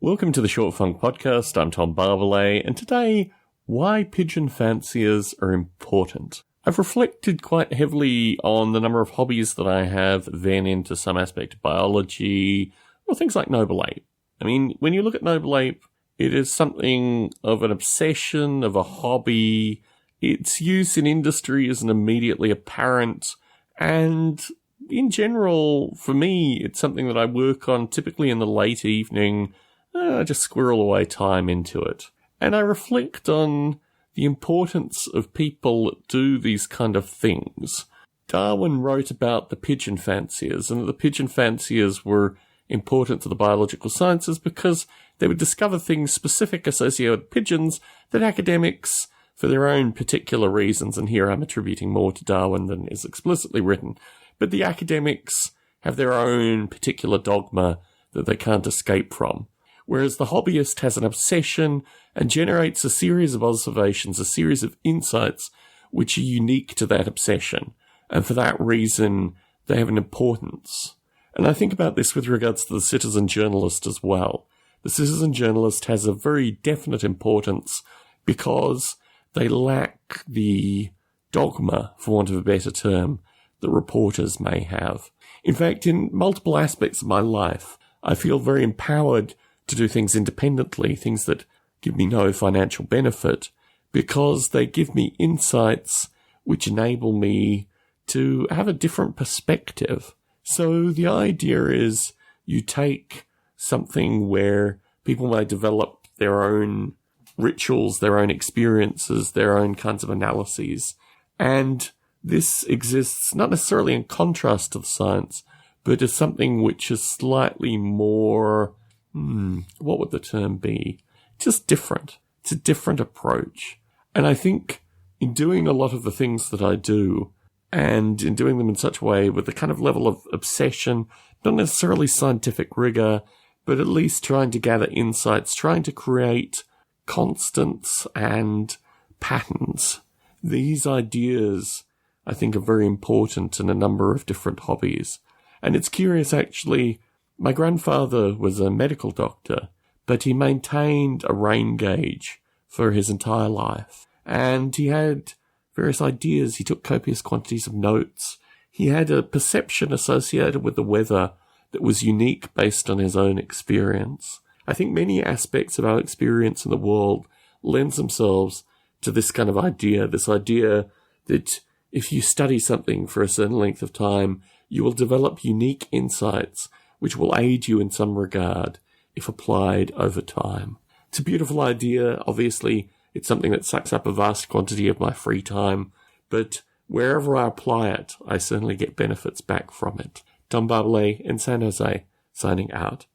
Welcome to the Short Funk Podcast. I'm Tom Barbalet, and today, why pigeon fanciers are important. I've reflected quite heavily on the number of hobbies that I have, then into some aspect of biology, or things like Noble Ape. I mean, when you look at Noble Ape, it is something of an obsession, of a hobby. Its use in industry isn't immediately apparent, and in general, for me, it's something that I work on typically in the late evening. I just squirrel away time into it. And I reflect on the importance of people that do these kind of things. Darwin wrote about the pigeon fanciers, and the pigeon fanciers were important to the biological sciences because they would discover things specific associated with pigeons that academics, for their own particular reasons, and here I'm attributing more to Darwin than is explicitly written, but the academics have their own particular dogma that they can't escape from. Whereas the hobbyist has an obsession and generates a series of observations, a series of insights which are unique to that obsession. And for that reason, they have an importance. And I think about this with regards to the citizen journalist as well. The citizen journalist has a very definite importance because they lack the dogma, for want of a better term, that reporters may have. In fact, in multiple aspects of my life, I feel very empowered to do things independently, things that give me no financial benefit, because they give me insights which enable me to have a different perspective. So the idea is you take something where people may develop their own rituals, their own experiences, their own kinds of analyses, and this exists not necessarily in contrast to the science, but as something which is slightly more what would the term be? Just different. It's a different approach. And I think in doing a lot of the things that I do, and in doing them in such a way with the kind of level of obsession, not necessarily scientific rigor, but at least trying to gather insights, trying to create constants and patterns. These ideas, I think, are very important in a number of different hobbies. And it's curious, actually. My grandfather was a medical doctor, but he maintained a rain gauge for his entire life. And he had various ideas. He took copious quantities of notes. He had a perception associated with the weather that was unique based on his own experience. I think many aspects of our experience in the world lends themselves to this kind of idea, this idea that if you study something for a certain length of time, you will develop unique insights which will aid you in some regard if applied over time. It's a beautiful idea. Obviously, it's something that sucks up a vast quantity of my free time, but wherever I apply it, I certainly get benefits back from it. Tom Barbalet in San Jose, signing out.